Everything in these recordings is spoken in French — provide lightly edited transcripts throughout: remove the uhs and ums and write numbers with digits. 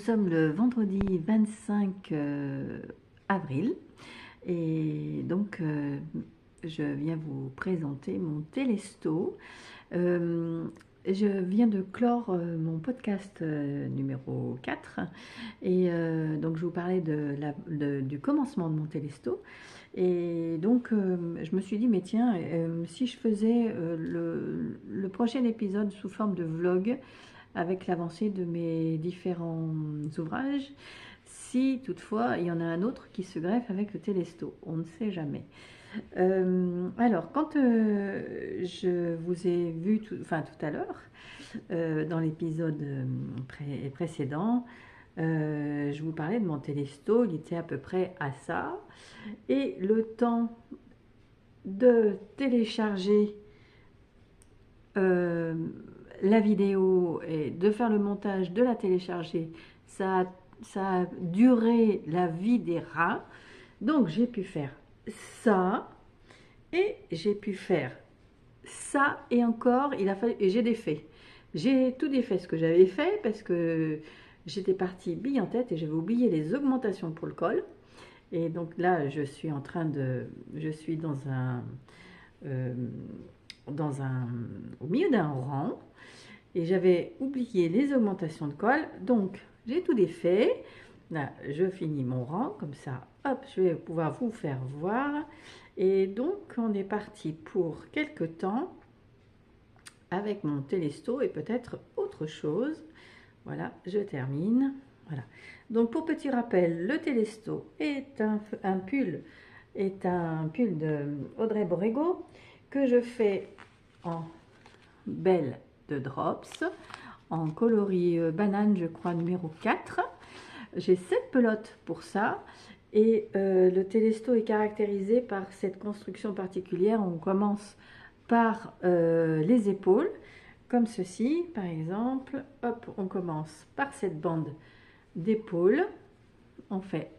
sommes le vendredi 25 avril et donc je viens vous présenter mon Télésto. Je viens de clore mon podcast numéro 4 et donc je vous parlais du commencement de mon Télésto. Et donc je me suis dit, mais tiens, si je faisais le prochain épisode sous forme de vlog avec l'avancée de mes différents ouvrages, si toutefois il y en a un autre qui se greffe avec le Télésto, on ne sait jamais. Alors, quand je vous ai vu tout à l'heure, dans l'épisode précédent, je vous parlais de mon Télésto, il était à peu près à ça, et le temps de télécharger la vidéo et de faire le montage, de la télécharger, ça a duré la vie des rats. Donc j'ai pu faire ça et j'ai pu faire ça et encore il a fallu, et j'ai défait. J'ai tout défait ce que j'avais fait parce que j'étais partie bille en tête et j'avais oublié les augmentations pour le col. Et donc là je suis au milieu d'un rang et j'avais oublié les augmentations de col, donc j'ai tout défait. Là je finis mon rang comme ça, hop, je vais pouvoir vous faire voir. Et donc on est parti pour quelques temps avec mon Télésto et peut-être autre chose. Voilà, je termine. Voilà, donc pour petit rappel, le Télésto est un pull de Audrey Borrego que je fais en belle de drops, en coloris banane, je crois, numéro 4. J'ai 7 pelotes pour ça. Et le Télésto est caractérisé par cette construction particulière. On commence par les épaules, comme ceci, par exemple. Hop, on commence par cette bande d'épaule. On fait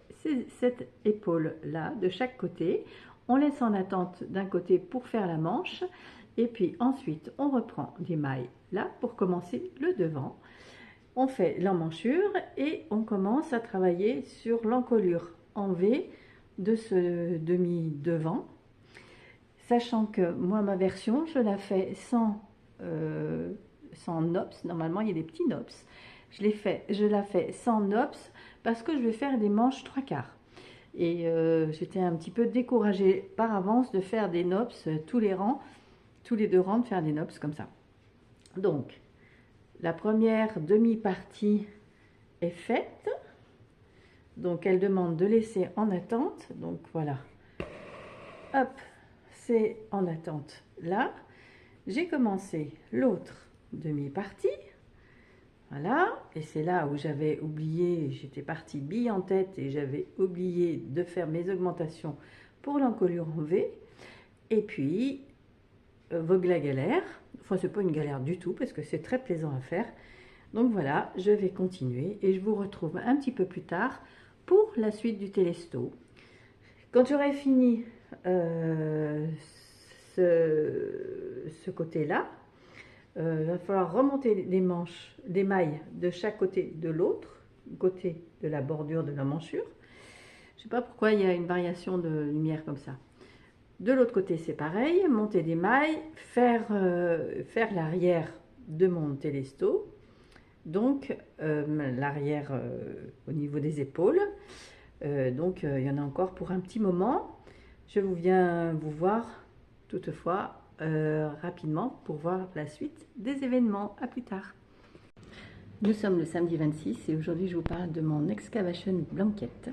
cette épaule-là de chaque côté. On laisse en attente d'un côté pour faire la manche. Et puis ensuite, on reprend des mailles là pour commencer le devant. On fait l'emmanchure et on commence à travailler sur l'encolure en V de ce demi-devant. Sachant que moi, ma version, je la fais sans nops. Normalement, il y a des petits nops. Je la fais sans nops parce que je vais faire des manches 3/4. Et j'étais un petit peu découragée par avance de faire des nops tous les 2 rangs, de faire des nops comme ça. Donc, la première demi-partie est faite. Donc, elle demande de laisser en attente. Donc, voilà. Hop, c'est en attente là. J'ai commencé l'autre demi-partie. Voilà. Et c'est là où j'avais oublié, j'étais partie bille en tête et j'avais oublié de faire mes augmentations pour l'encolure en V. Et puis, vogue la galère. Enfin, c'est pas une galère du tout parce que c'est très plaisant à faire. Donc voilà, je vais continuer et je vous retrouve un petit peu plus tard pour la suite du Télésto. Quand j'aurai fini ce côté-là, il va falloir remonter les manches, des mailles de chaque côté de l'autre côté de la bordure de la manchure. Je ne sais pas pourquoi il y a une variation de lumière comme ça. De l'autre côté, c'est pareil, monter des mailles, faire l'arrière de mon Télésto, donc l'arrière au niveau des épaules. Donc il y en a encore pour un petit moment. Je viens vous voir toutefois rapidement pour voir la suite des événements. À plus tard. Nous sommes le samedi 26 et aujourd'hui je vous parle de mon excavation blanquette.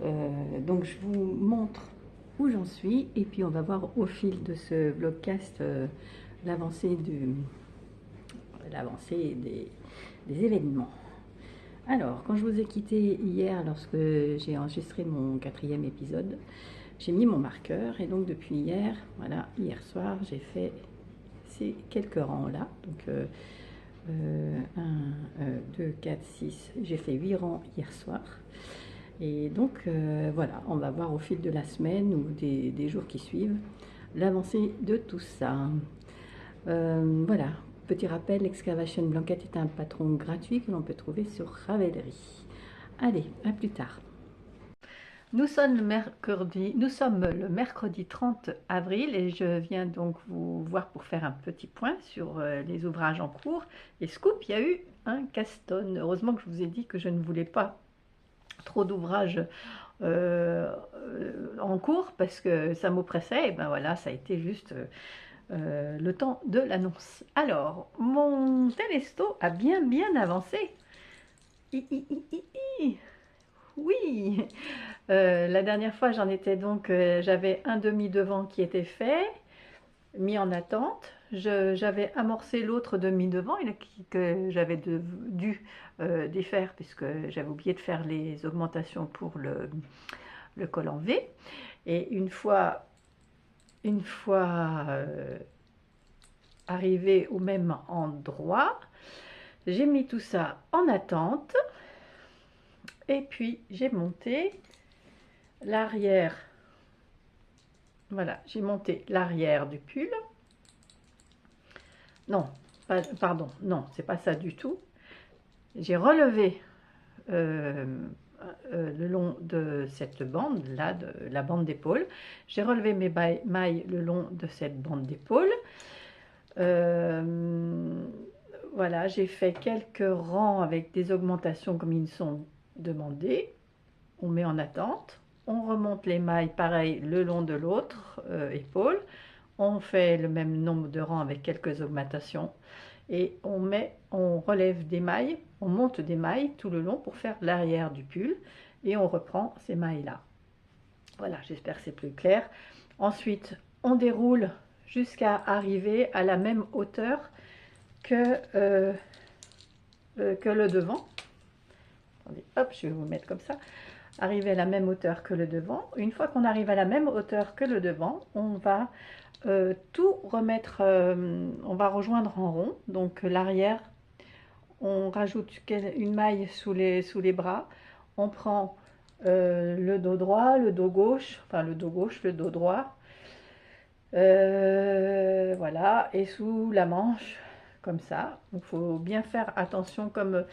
Donc je vous montre où j'en suis et puis on va voir au fil de ce vlogcast l'avancée des événements. Alors, quand je vous ai quitté hier lorsque j'ai enregistré mon 4e épisode, j'ai mis mon marqueur et donc depuis hier, voilà, hier soir, j'ai fait ces quelques rangs là. Donc 1, 2, 4, 6, j'ai fait 8 rangs hier soir. Et donc voilà, on va voir au fil de la semaine ou des jours qui suivent l'avancée de tout ça. Voilà, petit rappel, l'Excavation Blanket est un patron gratuit que l'on peut trouver sur Ravelry. Allez, à plus tard. Nous sommes le mercredi 30 avril et je viens donc vous voir pour faire un petit point sur les ouvrages en cours. Et scoop, il y a eu un Caston. Heureusement que je vous ai dit que je ne voulais pas trop d'ouvrages en cours parce que ça m'oppressait. Et ben voilà, ça a été juste le temps de l'annonce. Alors, mon Telesto a bien avancé. Oui, la dernière fois j'en étais donc, j'avais un demi devant qui était fait, mis en attente. J'avais amorcé l'autre demi devant que j'avais dû défaire puisque j'avais oublié de faire les augmentations pour le col en V. Et une fois arrivé au même endroit, j'ai mis tout ça en attente. Et puis j'ai monté l'arrière, voilà, j'ai monté l'arrière du pull. Non, pardon, non, c'est pas ça du tout. J'ai relevé le long de cette bande là, de la bande d'épaule. J'ai relevé mes mailles le long de cette bande d'épaule. Voilà, j'ai fait quelques rangs avec des augmentations comme ils sont demandés. On met en attente, on remonte les mailles pareil le long de l'autre épaule, on fait le même nombre de rangs avec quelques augmentations et on relève des mailles, on monte des mailles tout le long pour faire l'arrière du pull et on reprend ces mailles là. Voilà, j'espère que c'est plus clair. Ensuite on déroule jusqu'à arriver à la même hauteur que le devant. Attendez, hop, je vais vous mettre comme ça. Arriver à la même hauteur que le devant. Une fois qu'on arrive à la même hauteur que le devant, on va tout remettre, on va rejoindre en rond. Donc l'arrière, on rajoute une maille sous les bras. On prend le dos droit, le dos gauche, enfin le dos gauche, le dos droit. Voilà, et sous la manche, comme ça. Il faut bien faire attention, comme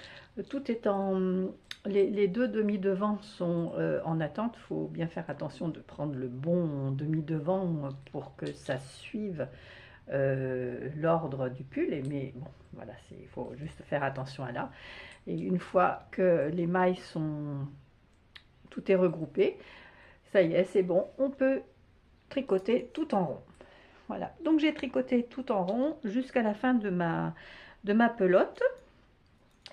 tout est en... Les deux demi-devants sont en attente, il faut bien faire attention de prendre le bon demi-devant pour que ça suive l'ordre du pull. Mais bon, voilà, il faut juste faire attention à là. Et une fois que les mailles sont... tout est regroupé, ça y est, c'est bon, on peut tricoter tout en rond. Voilà, donc j'ai tricoté tout en rond jusqu'à la fin de ma pelote.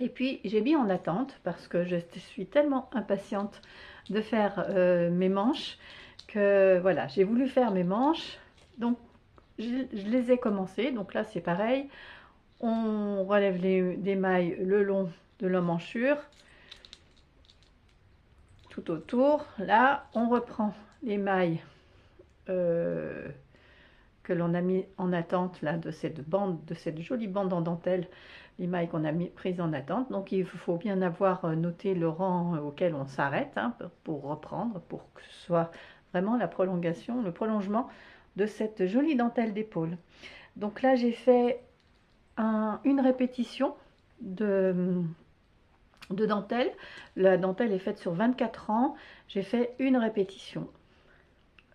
Et puis j'ai mis en attente parce que je suis tellement impatiente de faire mes manches que voilà, j'ai voulu faire mes manches. Donc je les ai commencées. Donc là c'est pareil, on relève des mailles le long de l'emmanchure tout autour. Là on reprend les mailles que l'on a mis en attente là de cette jolie bande en dentelle, les mailles qu'on a prises en attente. Donc il faut bien avoir noté le rang auquel on s'arrête hein, pour reprendre, pour que ce soit vraiment la prolongation, le prolongement de cette jolie dentelle d'épaule. Donc là j'ai fait une répétition de dentelle. La dentelle est faite sur 24 rangs, j'ai fait une répétition.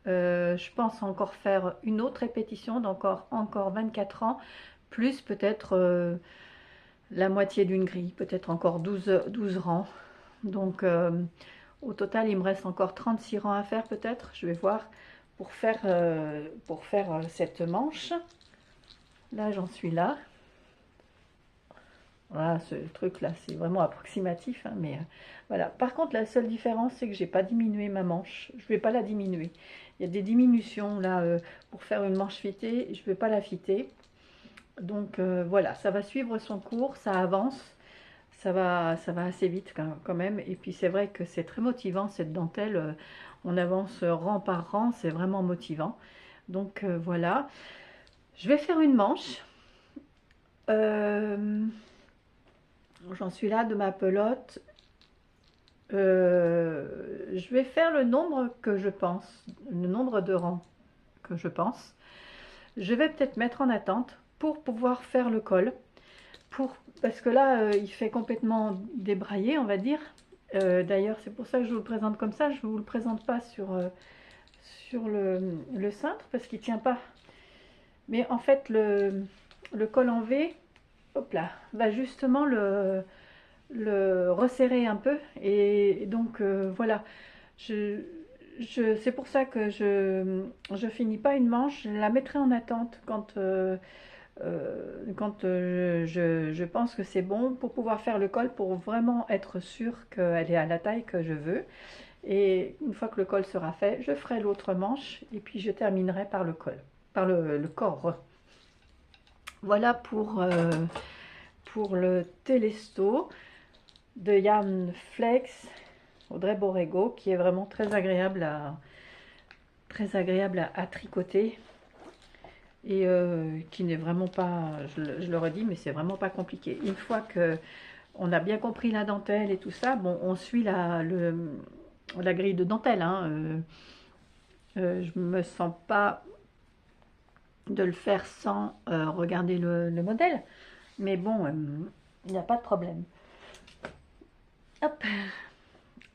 Je pense encore faire une autre répétition d'encore 24 rangs, plus peut-être la moitié d'une grille, peut-être encore 12 rangs. Donc au total il me reste encore 36 rangs à faire peut-être, je vais voir, pour faire cette manche. Là j'en suis là. Voilà, ce truc là c'est vraiment approximatif hein, mais voilà. Par contre la seule différence c'est que j'ai pas diminué ma manche, je vais pas la diminuer. Il y a des diminutions là pour faire une manche fitée, je vais pas la fitter. Donc voilà, ça va suivre son cours, ça avance, ça va assez vite quand même. Et puis c'est vrai que c'est très motivant cette dentelle, on avance rang par rang, c'est vraiment motivant. Donc voilà, je vais faire une manche. J'en suis là de ma pelote. Je vais faire le nombre que je pense, le nombre de rangs que je pense. Je vais peut-être mettre en attente pour pouvoir faire le col. Parce que là, il fait complètement débraillé, on va dire. D'ailleurs, c'est pour ça que je vous le présente comme ça. Je ne vous le présente pas sur le cintre parce qu'il ne tient pas. Mais en fait, le col en V, hop là, va justement le resserrer un peu. Et donc, voilà. C'est pour ça que je finis pas une manche. Je la mettrai en attente quand je pense que c'est bon pour pouvoir faire le col, pour vraiment être sûr qu'elle est à la taille que je veux. Et une fois que le col sera fait, je ferai l'autre manche et puis je terminerai par le col, par le corps. Voilà pour le Telesto de Yarn Flex Audrey Borrego, qui est vraiment très agréable à tricoter. Et qui n'est vraiment pas, je le redis, mais c'est vraiment pas compliqué. Une fois que on a bien compris la dentelle et tout ça, bon, on suit la grille de dentelle. Hein, je me sens pas de le faire sans regarder le modèle, mais bon, il n'y a pas de problème. Hop.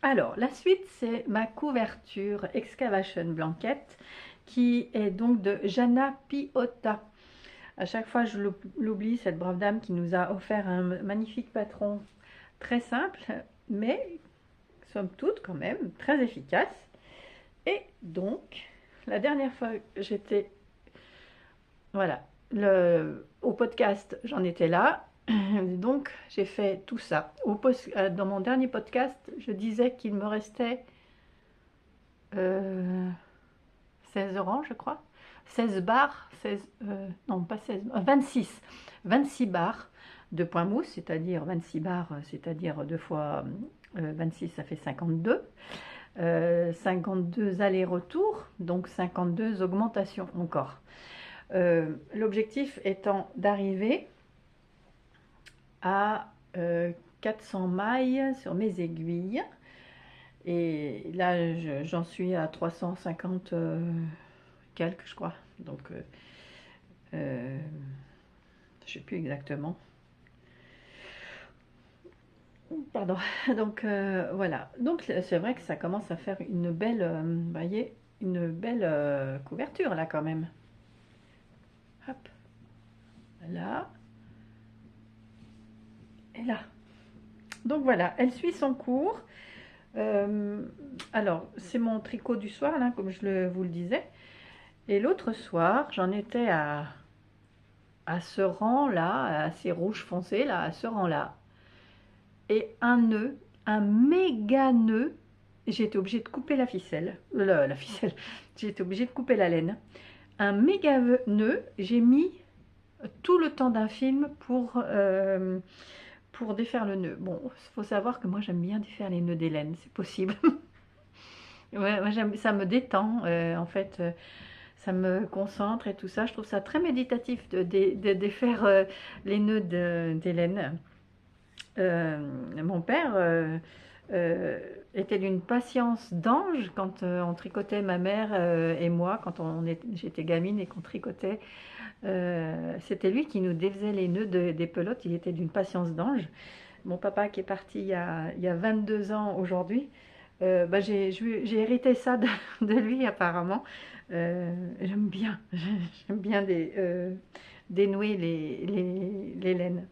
Alors, la suite, c'est ma couverture Excavation Blanket, qui est donc de Jana Piotta. À chaque fois, je l'oublie, cette brave dame qui nous a offert un magnifique patron très simple, mais somme toute quand même très efficace. Et donc, la dernière fois que j'étais, voilà, au podcast, j'en étais là. Donc, j'ai fait tout ça. Dans mon dernier podcast, je disais qu'il me restait 16 rangs, je crois. 16 barres, 16, non pas 16, 26 barres de point mousse, c'est-à-dire 26 barres, c'est-à-dire 2 fois 26, ça fait 52. 52 allers-retours, donc 52 augmentations encore. L'objectif étant d'arriver à 400 mailles sur mes aiguilles. Et là, j'en suis à 350 quelques, je crois. Donc, je ne sais plus exactement. Pardon. Donc, voilà. Donc, c'est vrai que ça commence à faire une belle, voyez, une belle couverture, là, quand même. Hop. Là. Et là. Donc, voilà. Elle suit son cours. Alors, c'est mon tricot du soir, là, comme vous le disais. Et l'autre soir, j'en étais à ce rang-là, à ces rouges foncés, là, à ce rang-là. Et un nœud, un méga nœud, j'étais obligée de couper la ficelle. La ficelle, j'étais obligée de couper la laine. Un méga nœud, j'ai mis tout le temps d'un film pour défaire le nœud. Bon, il faut savoir que moi j'aime bien défaire les nœuds des laines, c'est possible. Ouais, moi ça me détend, en fait, ça me concentre et tout ça. Je trouve ça très méditatif de défaire les nœuds des laines. Mon père était d'une patience d'ange quand on tricotait, ma mère et moi, quand j'étais gamine et qu'on tricotait. C'était lui qui nous défaisait les nœuds des pelotes. Il était d'une patience d'ange. Mon papa qui est parti il y a 22 ans aujourd'hui, j'ai hérité ça de lui apparemment. J'aime bien dénouer les laines.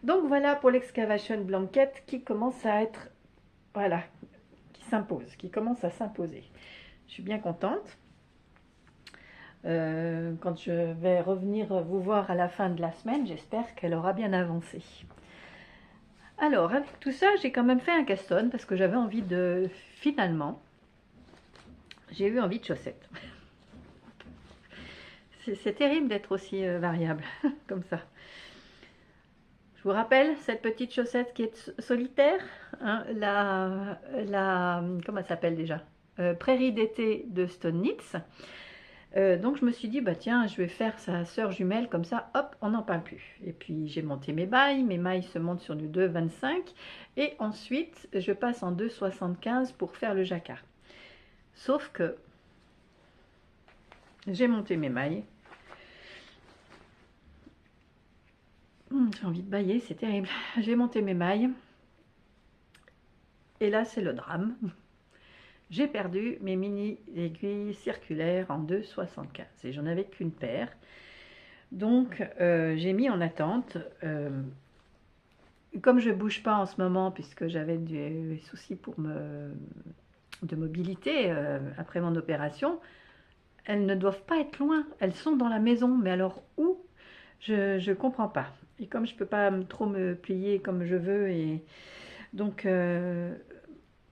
Donc voilà pour l'Excavation Blanket qui commence à être, voilà, qui commence à s'imposer. Je suis bien contente. Quand je vais revenir vous voir à la fin de la semaine, j'espère qu'elle aura bien avancé. Alors, avec tout ça, j'ai quand même fait un caston parce que j'avais envie finalement, j'ai eu envie de chaussettes. C'est terrible d'être aussi variable comme ça. Je vous rappelle cette petite chaussette qui est solitaire, hein, comment elle s'appelle déjà, Prairie d'été de Stone Knits. Donc je me suis dit, bah tiens, je vais faire sa sœur jumelle, comme ça, hop, on n'en parle plus. Et puis j'ai monté mes mailles se montent sur du 2,25 et ensuite je passe en 2,75 pour faire le jacquard. Sauf que j'ai monté mes mailles j'ai envie de bâiller, c'est terrible. J'ai monté mes mailles. Et là, c'est le drame. J'ai perdu mes mini aiguilles circulaires en 2,75 et j'en avais qu'une paire. Donc, j'ai mis en attente. Comme je ne bouge pas en ce moment, puisque j'avais des soucis de mobilité après mon opération, elles ne doivent pas être loin. Elles sont dans la maison, mais alors où? Je ne comprends pas. Et comme je ne peux pas trop me plier comme je veux, et donc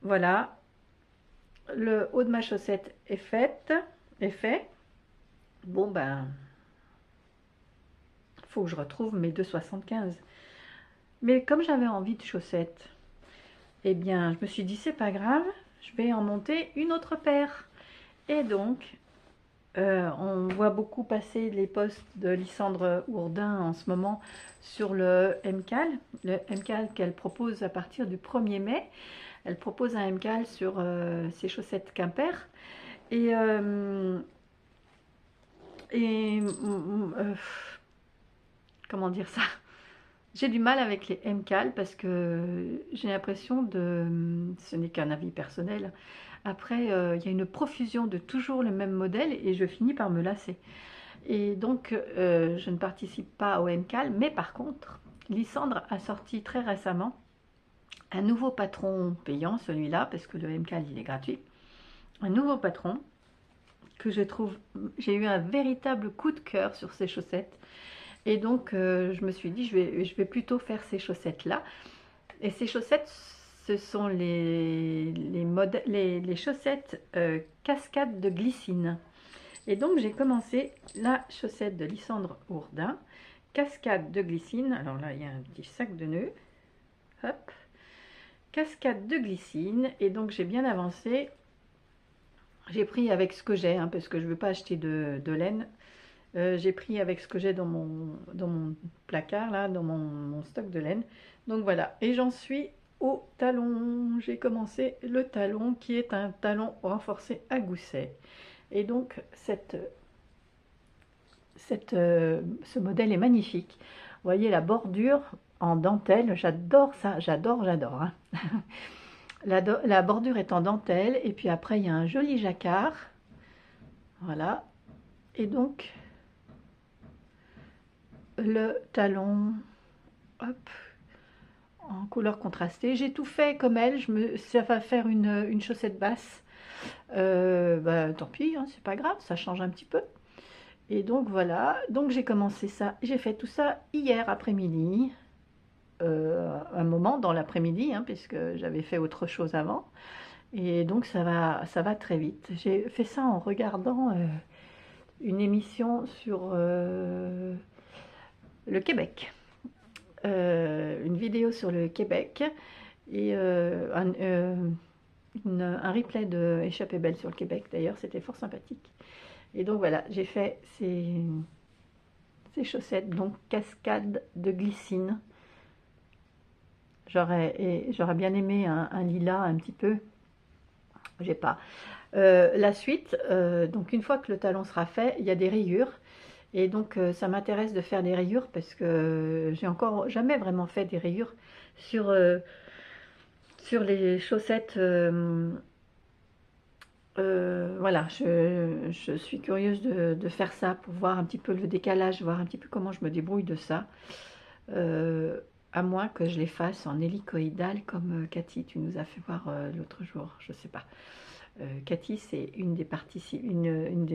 voilà, le haut de ma chaussette est fait. Bon ben, faut que je retrouve mes 2,75. Mais comme j'avais envie de chaussettes, eh bien, je me suis dit, c'est pas grave, je vais en monter une autre paire. Et donc, on voit beaucoup passer les posts de Lysandre Hourdin en ce moment sur le MCAL qu'elle propose à partir du 1er mai. Elle propose un MCAL sur ses chaussettes Quimper. Et comment dire ça? J'ai du mal avec les MCAL parce que j'ai l'impression ce n'est qu'un avis personnel. Après, il y a une profusion de toujours le même modèle et je finis par me lasser. Et donc, je ne participe pas au MCAL, mais par contre, Lysandre a sorti très récemment un nouveau patron payant, celui-là, parce que le MCAL, il est gratuit. Un nouveau patron que je trouve, j'ai eu un véritable coup de cœur sur ces chaussettes. Et donc, je me suis dit, je vais plutôt faire ces chaussettes-là. Et ces chaussettes, ce sont les chaussettes cascade de glycine. Et donc, j'ai commencé la chaussette de Lysandre Hourdin, cascade de glycine. Alors là, il y a un petit sac de nœuds. Hop. Cascade de glycine. Et donc, j'ai bien avancé. J'ai pris avec ce que j'ai, hein, parce que je ne veux pas acheter de laine. J'ai pris avec ce que j'ai dans mon placard, là, dans mon stock de laine. Donc voilà, et j'en suis au talon. J'ai commencé le talon qui est un talon renforcé à gousset. Et donc ce modèle est magnifique. Vous voyez la bordure en dentelle, j'adore ça, j'adore. Hein. La bordure est en dentelle et puis après il y a un joli jacquard. Voilà, et donc le talon, hop, en couleur contrastée. J'ai tout fait comme elle, ça va faire une chaussette basse. Bah, tant pis, hein, c'est pas grave, ça change un petit peu. Et donc voilà, donc j'ai commencé ça, j'ai fait tout ça hier après-midi, un moment dans l'après-midi, hein, puisque j'avais fait autre chose avant. Et donc ça va très vite. J'ai fait ça en regardant une émission sur le Québec. Une vidéo sur le Québec et un replay de Échappée belle sur le Québec. D'ailleurs, c'était fort sympathique. Et donc voilà, j'ai fait ces chaussettes, donc cascade de glycine. J'aurais bien aimé un lilas un petit peu. J'ai pas. La suite, donc une fois que le talon sera fait, il y a des rayures. Et donc ça m'intéresse de faire des rayures parce que j'ai encore jamais vraiment fait des rayures sur les chaussettes. Voilà, je suis curieuse de faire ça pour voir un petit peu le décalage, voir un petit peu comment je me débrouille de ça. À moins que je les fasse en hélicoïdal comme Cathy, tu nous as fait voir l'autre jour, je sais pas. Cathy, c'est une des personnes, une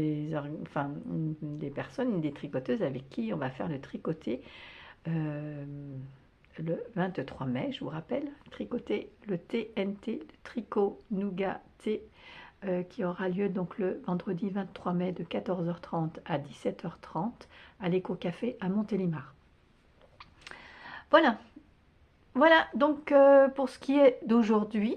des tricoteuses avec qui on va faire le tricoté le 23 mai, je vous rappelle, tricoter le TNT, le tricot nougat T, qui aura lieu donc le vendredi 23 mai de 14h30 à 17h30 à l'Éco-Café à Montélimar. Voilà, donc pour ce qui est d'aujourd'hui,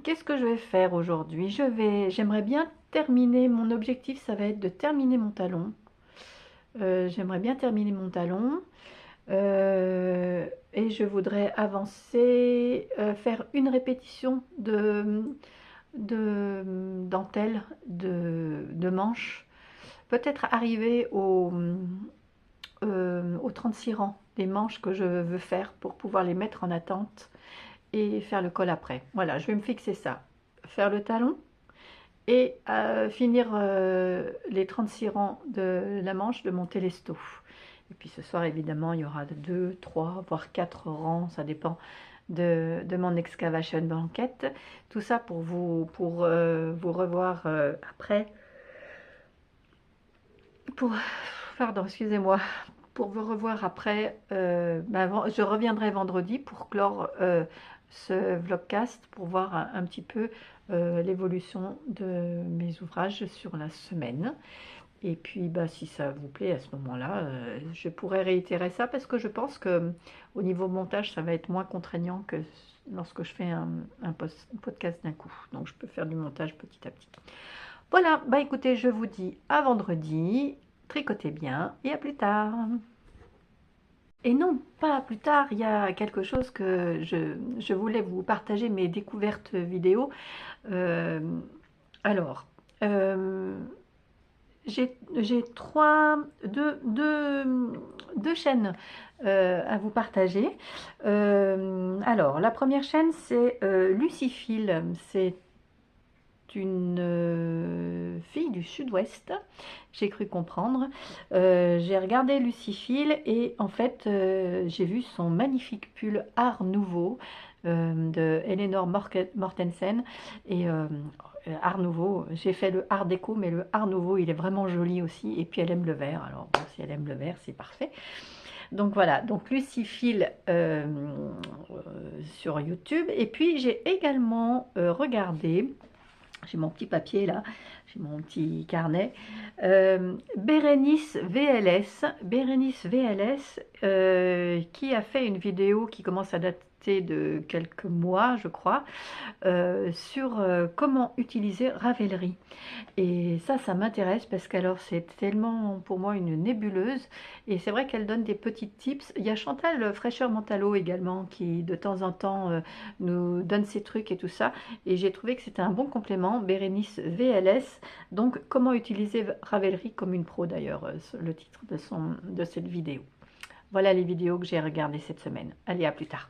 qu'est-ce que je vais faire aujourd'hui? J'aimerais bien terminer, mon objectif ça va être de terminer mon talon. J'aimerais bien terminer mon talon et je voudrais avancer, faire une répétition de dentelle, de manche, peut-être arriver aux 36 rangs des manches que je veux faire pour pouvoir les mettre en attente et faire le col après. Voilà, je vais me fixer ça. Faire le talon et finir les 36 rangs de la manche, de mon télesto. Et puis ce soir, évidemment, il y aura 2, 3, voire 4 rangs, ça dépend de mon excavation blanquette. Tout ça pour vous revoir après. Pardon, excusez-moi. Pour vous revoir après, je reviendrai vendredi pour clore ce vlogcast, pour voir un petit peu l'évolution de mes ouvrages sur la semaine. Et puis, si ça vous plaît à ce moment-là, je pourrais réitérer ça parce que je pense que au niveau montage, ça va être moins contraignant que lorsque je fais un podcast d'un coup. Donc, je peux faire du montage petit à petit. Voilà, écoutez, je vous dis à vendredi, tricotez bien et à plus tard. Et non, pas plus tard, il y a quelque chose que je voulais vous partager, mes découvertes vidéo. Alors, j'ai deux chaînes à vous partager. Alors, la première chaîne, c'est Lucifile. C'est une fille du sud-ouest, j'ai cru comprendre. J'ai regardé Lucifile et en fait, j'ai vu son magnifique pull Art Nouveau de Eleanor Mortensen. Et Art Nouveau, j'ai fait le Art déco, mais le Art Nouveau, il est vraiment joli aussi. Et puis elle aime le vert, alors bon, si elle aime le vert, c'est parfait. Donc voilà, donc Lucifile sur YouTube. Et puis j'ai également regardé, j'ai mon petit papier là, j'ai mon petit carnet, Bérénice VLS, qui a fait une vidéo qui commence à dater de quelques mois, je crois, sur comment utiliser Ravelry. Et ça m'intéresse parce qu'alors c'est tellement pour moi une nébuleuse, et c'est vrai qu'elle donne des petits tips. Il y a Chantal Fraîcheur Mentalo également qui de temps en temps nous donne ses trucs et tout ça, et j'ai trouvé que c'était un bon complément. Bérénice VLS, donc comment utiliser Ravelry comme une pro d'ailleurs, le titre de cette vidéo. Voilà les vidéos que j'ai regardées cette semaine. Allez, à plus tard.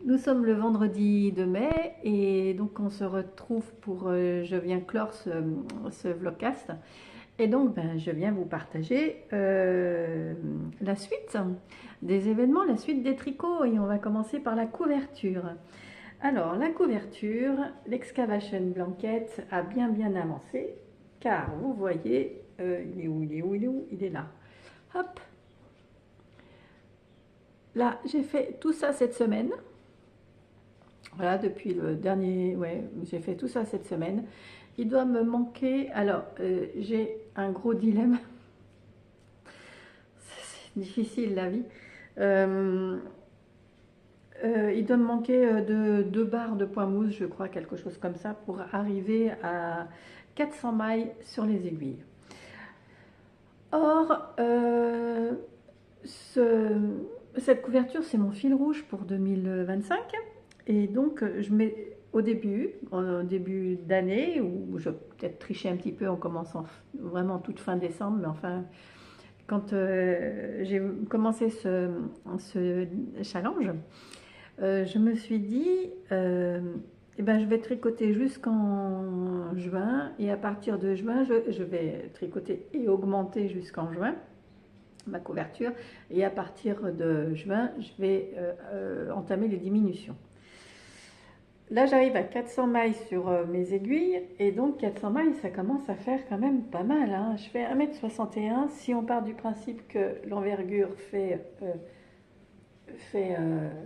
Nous sommes le vendredi de mai et donc on se retrouve pour, je viens clore ce vlogcast, et donc je viens vous partager la suite des événements, la suite des tricots, et on va commencer par la couverture. Alors la couverture, l'excavation blanquette a bien avancé, car vous voyez, il est où, il est là, hop, là j'ai fait tout ça cette semaine. Voilà, depuis le dernier, j'ai fait tout ça cette semaine. Il doit me manquer, alors j'ai un gros dilemme, c'est difficile la vie. Il doit me manquer de 2 barres de point mousse, je crois, quelque chose comme ça, pour arriver à 400 mailles sur les aiguilles. Or, cette couverture, c'est mon fil rouge pour 2025. Et donc, je mets au début d'année, où je vais peut-être tricher un petit peu en commençant vraiment toute fin décembre, mais enfin, quand j'ai commencé ce challenge, je me suis dit, je vais tricoter jusqu'en juin, et à partir de juin, je vais tricoter et augmenter jusqu'en juin ma couverture, et à partir de juin, je vais entamer les diminutions. Là, j'arrive à 400 mailles sur mes aiguilles, et donc 400 mailles, ça commence à faire quand même pas mal, hein. Je fais 1,61 m. Si on part du principe que l'envergure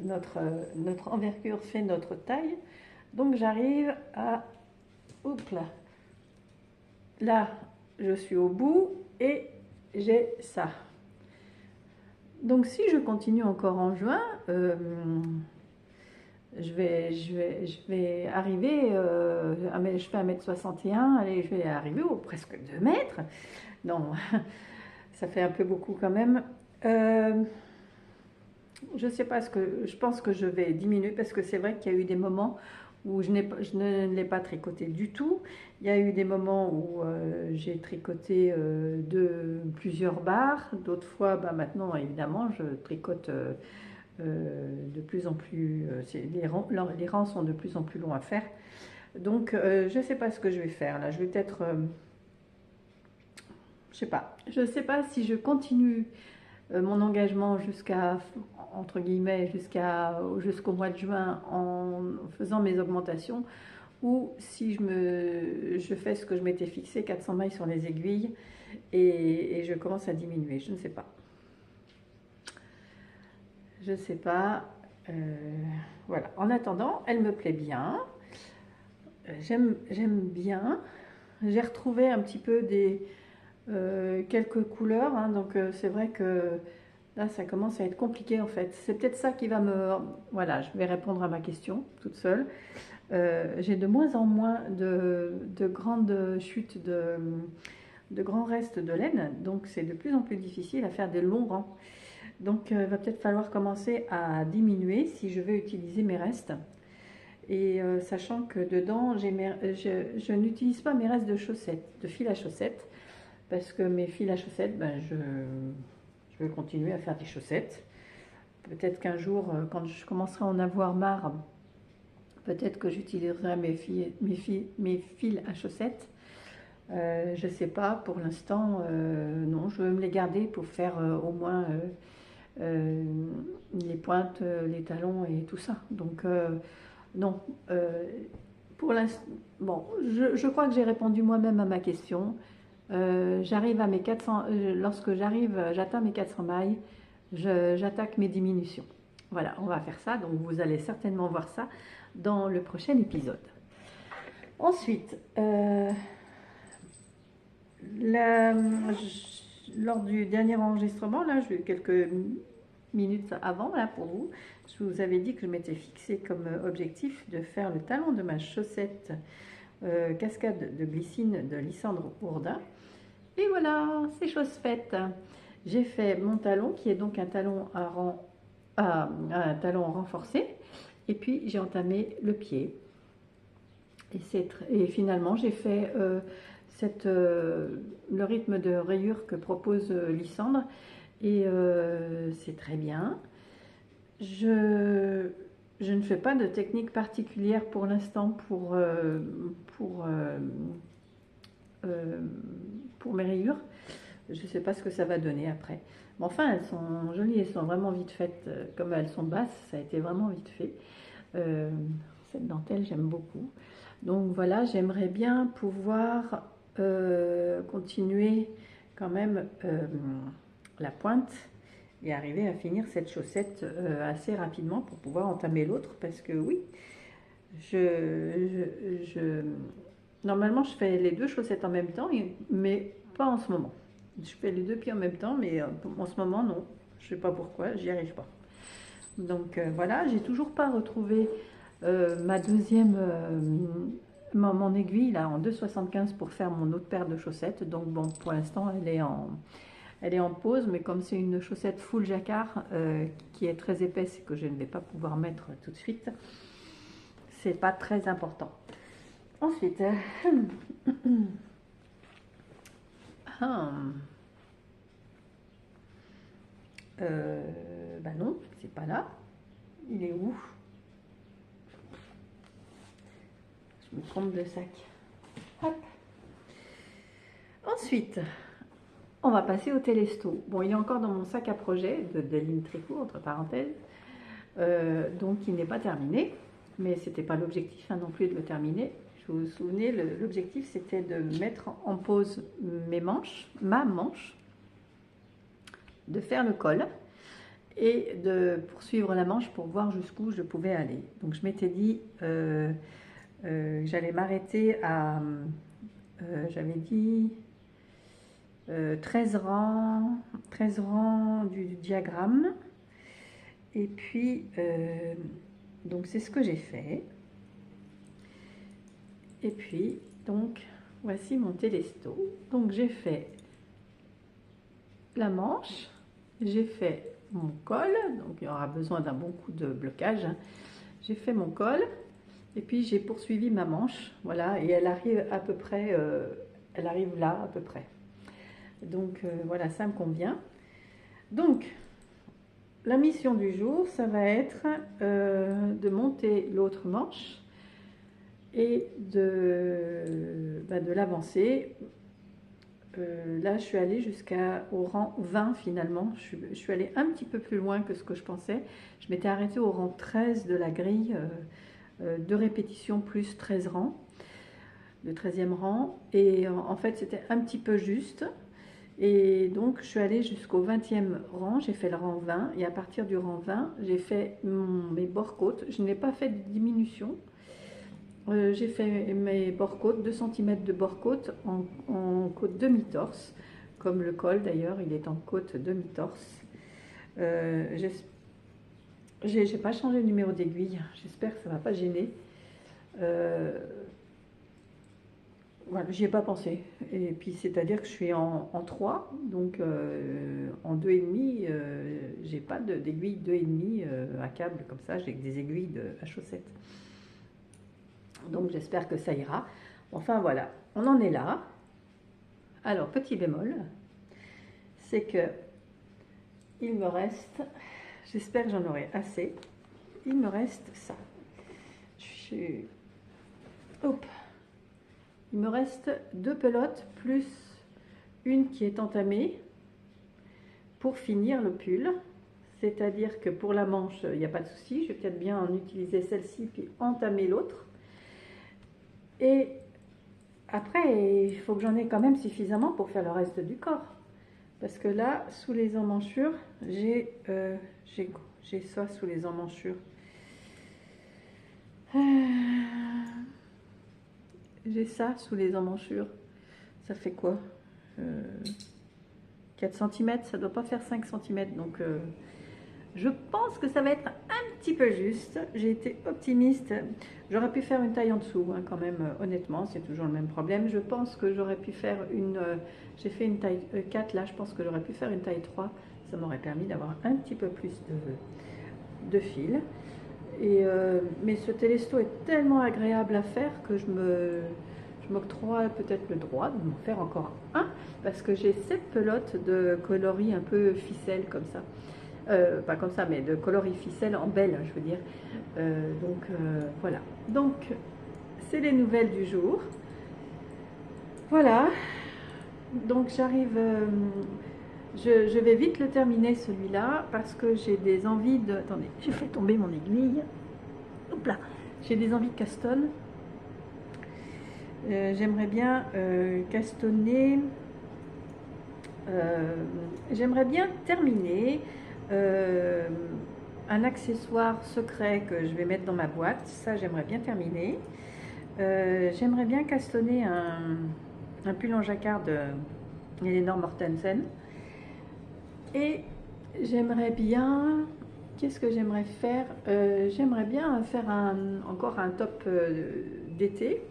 notre envergure fait notre taille, donc j'arrive à, oups là, là, je suis au bout et j'ai ça. Donc si je continue encore en juin, je vais arriver, je fais 1,61 m, allez, je vais arriver au presque 2 mètres. Non, ça fait un peu beaucoup quand même. Je sais pas, je pense que je vais diminuer, parce que c'est vrai qu'il y a eu des moments où je ne l'ai pas tricoté du tout. Il y a eu des moments où j'ai tricoté plusieurs barres. D'autres fois, bah, maintenant, évidemment, je tricote de plus en plus... les rangs sont de plus en plus longs à faire. Donc, je ne sais pas ce que je vais faire. Là, je vais peut-être... je sais pas. Je ne sais pas si je continue mon engagement jusqu'à, entre guillemets, jusqu'au mois de juin en faisant mes augmentations, ou si je fais ce que je m'étais fixé, 400 mailles sur les aiguilles, et je commence à diminuer. Je ne sais pas. Je ne sais pas. Voilà. En attendant, elle me plaît bien. J'aime bien. J'ai retrouvé un petit peu quelques couleurs, hein, donc c'est vrai que là ça commence à être compliqué en fait. C'est peut-être ça qui va me... Voilà, je vais répondre à ma question toute seule. J'ai de moins en moins de grandes chutes de grands restes de laine, donc c'est de plus en plus difficile à faire des longs rangs. Donc il va peut-être falloir commencer à diminuer si je veux utiliser mes restes. Et sachant que dedans, je n'utilise pas mes restes de chaussettes, de fil à chaussettes, parce que mes fils à chaussettes, ben, je vais continuer à faire des chaussettes. Peut-être qu'un jour, quand je commencerai à en avoir marre, peut-être que j'utiliserai mes fils à chaussettes. Je ne sais pas, pour l'instant, non, je veux me les garder pour faire au moins les pointes, les talons et tout ça. Donc, non, pour l'instant, bon, je crois que j'ai répondu moi-même à ma question. J'arrive à mes 400, lorsque j'atteins mes 400 mailles, j'attaque mes diminutions. Voilà, on va faire ça, donc vous allez certainement voir ça dans le prochain épisode. Ensuite, lors du dernier enregistrement, là, j'ai eu quelques minutes avant, là, pour vous, je vous avais dit que je m'étais fixé comme objectif de faire le talon de ma chaussette cascade de glycine de Lysandre Bourdin. Et voilà, c'est chose faite. J'ai fait mon talon, qui est donc un talon un talon renforcé, et puis j'ai entamé le pied. Et finalement, j'ai fait le rythme de rayure que propose Lysandre, et c'est très bien. Je ne fais pas de technique particulière pour l'instant pour mes rayures. Je ne sais pas ce que ça va donner après. Mais enfin, elles sont jolies, elles sont vraiment vite faites. Comme elles sont basses, ça a été vraiment vite fait. Cette dentelle, j'aime beaucoup. Donc voilà, j'aimerais bien pouvoir continuer quand même la pointe et arriver à finir cette chaussette assez rapidement pour pouvoir entamer l'autre, parce que oui, normalement je fais les deux chaussettes en même temps, mais pas en ce moment. Je fais les deux pieds en même temps, mais en ce moment non, je sais pas pourquoi, j'y arrive pas. Donc voilà, j'ai toujours pas retrouvé ma deuxième mon aiguille là en 2,75 pour faire mon autre paire de chaussettes. Donc bon, pour l'instant elle est en pause, mais comme c'est une chaussette full jacquard qui est très épaisse et que je ne vais pas pouvoir mettre tout de suite, c'est pas très important. Ensuite, bah non, c'est pas là. Il est où? Je me trompe de sac. Hop. Ensuite, on va passer au télesto. Bon, il est encore dans mon sac à projet de ligne tricot, entre parenthèses. Donc, il n'est pas terminé. Mais ce n'était pas l'objectif non plus de le terminer. Je vous souvenez, l'objectif, c'était de mettre en pause ma manche, de faire le col et de poursuivre la manche pour voir jusqu'où je pouvais aller. Donc, je m'étais dit que j'allais m'arrêter à... j'avais dit 13 rangs du diagramme. Et puis, donc c'est ce que j'ai fait. Et puis, donc, voici mon télesto. Donc, j'ai fait la manche, j'ai fait mon col. Donc, il y aura besoin d'un bon coup de blocage. J'ai fait mon col. Et puis j'ai poursuivi ma manche, voilà, et elle arrive à peu près, elle arrive là à peu près. Donc voilà, ça me convient. Donc la mission du jour, ça va être de monter l'autre manche et de l'avancer. Là, je suis allée jusqu'au rang 20 finalement. Je suis allée un petit peu plus loin que ce que je pensais. Je m'étais arrêtée au rang 13 de la grille, 2 répétitions plus 13 rangs, le 13e rang. Et en fait, c'était un petit peu juste. Et donc, je suis allée jusqu'au 20e rang. J'ai fait le rang 20. Et à partir du rang 20, j'ai fait mes bords-côtes. Je n'ai pas fait de diminution. J'ai fait mes bords-côtes, 2 cm de bord-côte en côte demi-torse, comme le col d'ailleurs, il est en côte demi-torse. J'ai pas changé le numéro d'aiguille, j'espère que ça ne va pas gêner. Voilà, j'y ai pas pensé. Et puis c'est-à-dire que je suis en 3, donc en 2,5, j'ai pas d'aiguille 2,5 à câble comme ça, j'ai que des aiguilles à chaussettes. Donc j'espère que ça ira. Enfin voilà, on en est là. Alors petit bémol, c'est que il me reste, j'espère que j'en aurai assez, il me reste ça. Hop. Il me reste 2 pelotes plus une qui est entamée pour finir le pull. C'est-à-dire que pour la manche, il n'y a pas de souci, je vais peut-être bien en utiliser celle-ci puis entamer l'autre. Et après, il faut que j'en ai quand même suffisamment pour faire le reste du corps. Parce que là, sous les emmanchures, j'ai ça sous les emmanchures. J'ai ça sous les emmanchures. Ça fait quoi 4 cm, ça ne doit pas faire 5 cm. Donc, je pense que ça va être un petit peu juste. J'ai été optimiste. J'aurais pu faire une taille en dessous, hein, quand même, honnêtement. C'est toujours le même problème. Je pense que j'aurais pu faire une... j'ai fait une taille 4, là. Je pense que j'aurais pu faire une taille 3. Ça m'aurait permis d'avoir un petit peu plus de fil. Et, mais ce télesto est tellement agréable à faire que je m'octroie peut-être le droit de m'en faire encore un. Parce que j'ai cette pelote de coloris un peu ficelle comme ça. Pas comme ça, mais de coloris ficelle en belle, je veux dire. Voilà. Donc, c'est les nouvelles du jour. Voilà. Donc, j'arrive. Je vais vite le terminer celui-là parce que j'ai des envies de. Attendez, j'ai fait tomber mon aiguille. Hop là. J'ai des envies de castonne. J'aimerais bien castonner. J'aimerais bien terminer un accessoire secret que je vais mettre dans ma boîte. Ça, j'aimerais bien terminer. J'aimerais bien castonner un pull en jacquard de Elinor Mortensen. Et j'aimerais bien... Qu'est-ce que j'aimerais faire j'aimerais bien faire encore un top d'été.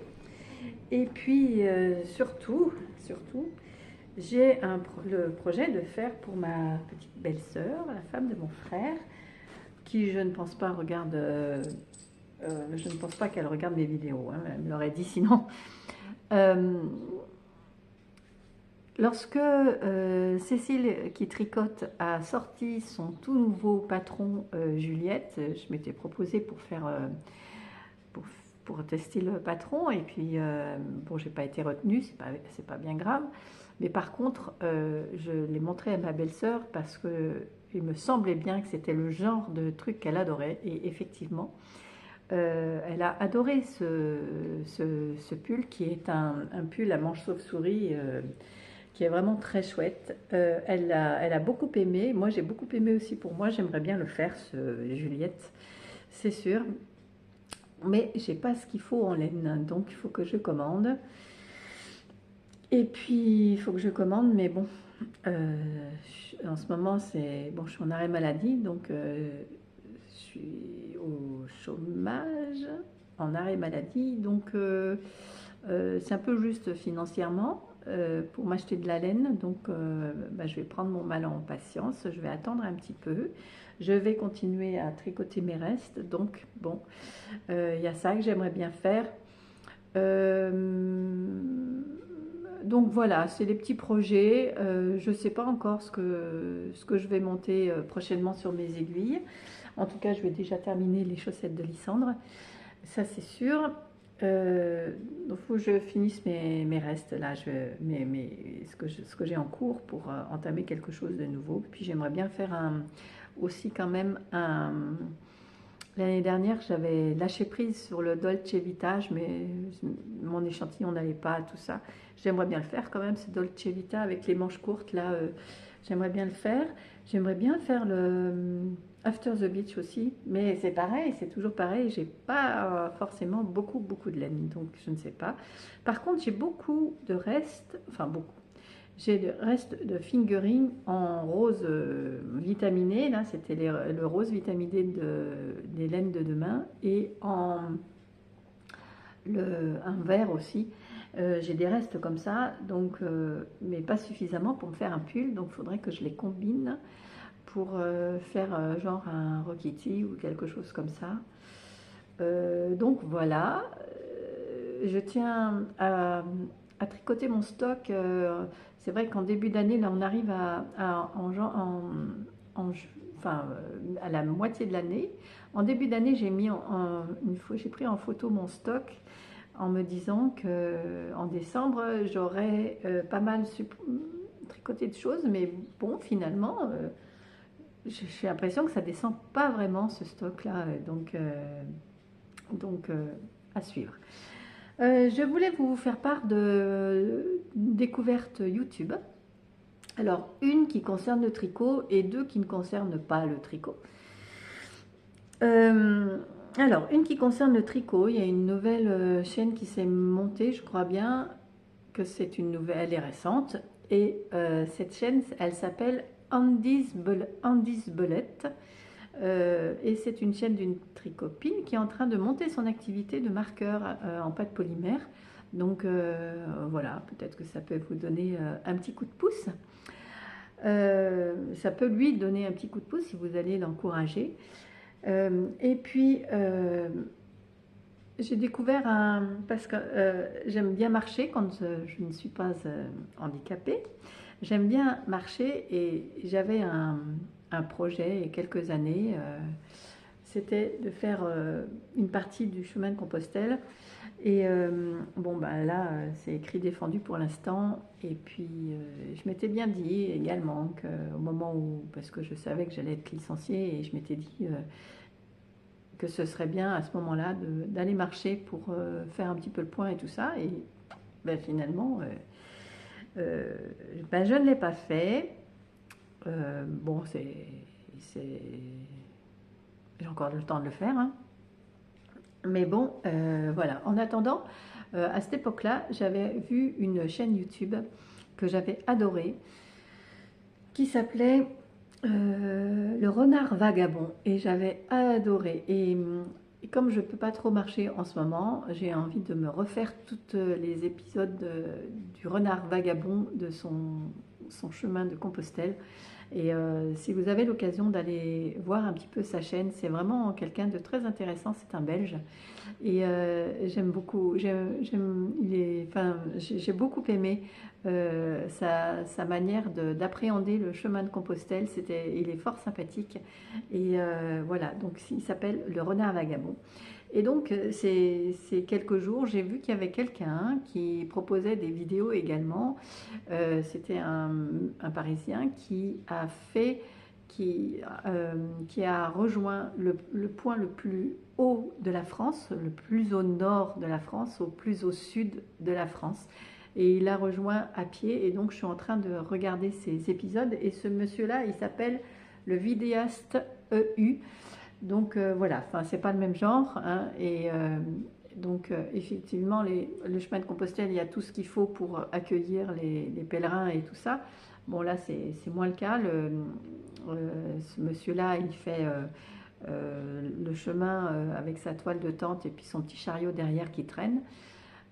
Et puis, surtout, j'ai le projet de faire pour ma petite belle-sœur, la femme de mon frère, qui je ne pense pas regarde, je ne pense pas qu'elle regarde mes vidéos, hein, elle me l'aurait dit sinon. Lorsque Cécile qui tricote a sorti son tout nouveau patron Juliette, je m'étais proposée pour faire pour tester le patron et puis bon, j'ai pas été retenue, c'est pas bien grave. Mais par contre, je l'ai montré à ma belle-sœur parce que il me semblait bien que c'était le genre de truc qu'elle adorait. Et effectivement, elle a adoré ce pull qui est un pull à manches chauve-souris qui est vraiment très chouette. Elle a beaucoup aimé. Moi, j'ai beaucoup aimé aussi pour moi. J'aimerais bien le faire, Juliette, c'est sûr. Mais j'ai pas ce qu'il faut en laine, donc il faut que je commande. Et puis, il faut que je commande, mais bon, en ce moment, bon, je suis en arrêt maladie, donc je suis au chômage, en arrêt maladie, donc c'est un peu juste financièrement pour m'acheter de la laine, donc je vais prendre mon mal en patience, je vais attendre un petit peu. je vais continuer à tricoter mes restes. Donc, bon, il y a ça que j'aimerais bien faire. Donc voilà, c'est des petits projets. Je ne sais pas encore ce que je vais monter prochainement sur mes aiguilles. En tout cas, je vais déjà terminer les chaussettes de Lysandre. Ça, c'est sûr. Il faut que je finisse mes restes là, ce que j'ai en cours pour entamer quelque chose de nouveau. Puis j'aimerais bien faire aussi quand même un. L'année dernière, j'avais lâché prise sur le Dolce Vita, mais mon échantillon n'allait pas, tout ça. J'aimerais bien le faire quand même, ce Dolce Vita avec les manches courtes là. J'aimerais bien le faire. J'aimerais bien faire le After the Beach aussi, mais c'est pareil, c'est toujours pareil. J'ai pas forcément beaucoup de laine, donc je ne sais pas. Par contre, j'ai beaucoup de restes, enfin beaucoup. J'ai le reste de fingering en rose vitaminé, là c'était le rose vitaminé des laines de demain, et un vert aussi. J'ai des restes comme ça, donc, mais pas suffisamment pour me faire un pull, donc il faudrait que je les combine pour faire genre un Rokiti ou quelque chose comme ça. Donc voilà, je tiens à tricoter mon stock. C'est vrai qu'en début d'année, là, on arrive enfin, à la moitié de l'année. En début d'année, j'ai pris en photo mon stock en me disant que en décembre, j'aurais pas mal tricoté de choses, mais bon, finalement, j'ai l'impression que ça descend pas vraiment ce stock-là, donc à suivre. Je voulais vous faire part de découvertes YouTube. Alors, une qui concerne le tricot et deux qui ne concernent pas le tricot. Alors, une qui concerne le tricot, il y a une nouvelle chaîne qui s'est montée, je crois bien que c'est une nouvelle, elle est récente. Et cette chaîne, elle s'appelle Andy's Bullet. Et c'est une chaîne d'une tricopine qui est en train de monter son activité de marqueur en pâte polymère. Donc voilà, peut-être que ça peut vous donner un petit coup de pouce. Ça peut lui donner un petit coup de pouce si vous allez l'encourager. Et puis j'ai découvert parce que j'aime bien marcher quand je ne suis pas handicapée. J'aime bien marcher et j'avais un projet il y a quelques années. C'était de faire une partie du chemin de Compostelle. Et bon, bah là, c'est écrit défendu pour l'instant. Et puis, je m'étais bien dit également qu'au moment où, parce que je savais que j'allais être licenciée, et je m'étais dit que ce serait bien à ce moment-là d'aller marcher pour faire un petit peu le point et tout ça. Et ben, finalement, ben, je ne l'ai pas fait. Bon, j'ai encore le temps de le faire, hein. Mais bon, voilà. En attendant, à cette époque-là, j'avais vu une chaîne YouTube que j'avais adorée, qui s'appelait Le Renard Vagabond. Et j'avais adoré. Et comme je ne peux pas trop marcher en ce moment, j'ai envie de me refaire tous les épisodes du Renard Vagabond, de son chemin de Compostelle. Et si vous avez l'occasion d'aller voir un petit peu sa chaîne, c'est vraiment quelqu'un de très intéressant, c'est un Belge. Et j'aime beaucoup, j'ai beaucoup aimé sa manière d'appréhender le chemin de Compostelle. Il est fort sympathique. Et voilà, donc il s'appelle Le Renard Vagabond. Et donc, ces quelques jours, j'ai vu qu'il y avait quelqu'un qui proposait des vidéos également. C'était un Parisien qui a rejoint le point le plus haut de la France, le plus au nord de la France, au plus au sud de la France. Et il a rejoint à pied. Et donc, je suis en train de regarder ces épisodes. Et ce monsieur-là, il s'appelle le vidéaste EU. Donc voilà, enfin c'est pas le même genre, hein, et donc effectivement le chemin de Compostelle, il y a tout ce qu'il faut pour accueillir les pèlerins et tout ça. Bon là c'est moins le cas. Ce monsieur-là, il fait le chemin avec sa toile de tente et puis son petit chariot derrière qui traîne.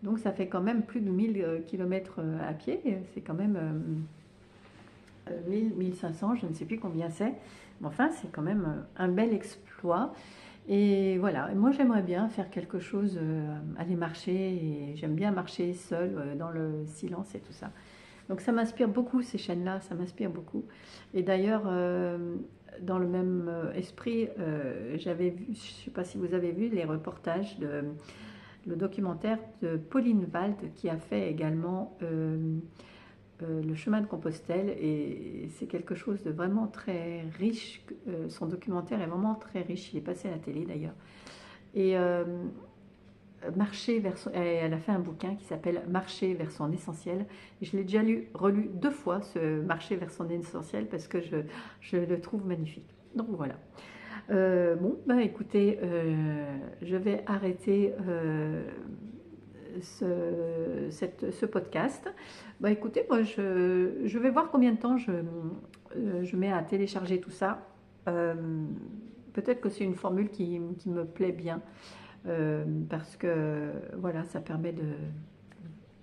Donc ça fait quand même plus de 1000 km à pied. C'est quand même 1500, je ne sais plus combien c'est. Mais enfin, c'est quand même un bel exploit. Et voilà, et moi j'aimerais bien faire quelque chose, aller marcher, et j'aime bien marcher seule dans le silence et tout ça. Donc ça m'inspire beaucoup ces chaînes-là, ça m'inspire beaucoup. Et d'ailleurs, dans le même esprit, j'avais vu, je ne sais pas si vous avez vu les reportages le documentaire de Pauline Wald qui a fait également le chemin de Compostelle, et c'est quelque chose de vraiment très riche. Son documentaire est vraiment très riche, il est passé à la télé d'ailleurs. Et marcher vers son... Elle a fait un bouquin qui s'appelle Marcher vers son essentiel. Et je l'ai déjà relu 2 fois, ce Marcher vers son essentiel, parce que je le trouve magnifique. Donc voilà. Bon, bah écoutez, je vais arrêter ce podcast. Bah écoutez, moi je vais voir combien de temps je mets à télécharger tout ça. Peut-être que c'est une formule qui me plaît bien, parce que voilà, ça permet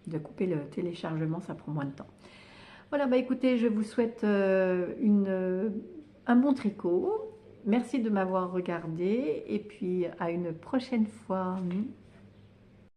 de couper le téléchargement, ça prend moins de temps. Voilà, bah écoutez, je vous souhaite un bon tricot. Merci de m'avoir regardé, et puis à une prochaine fois.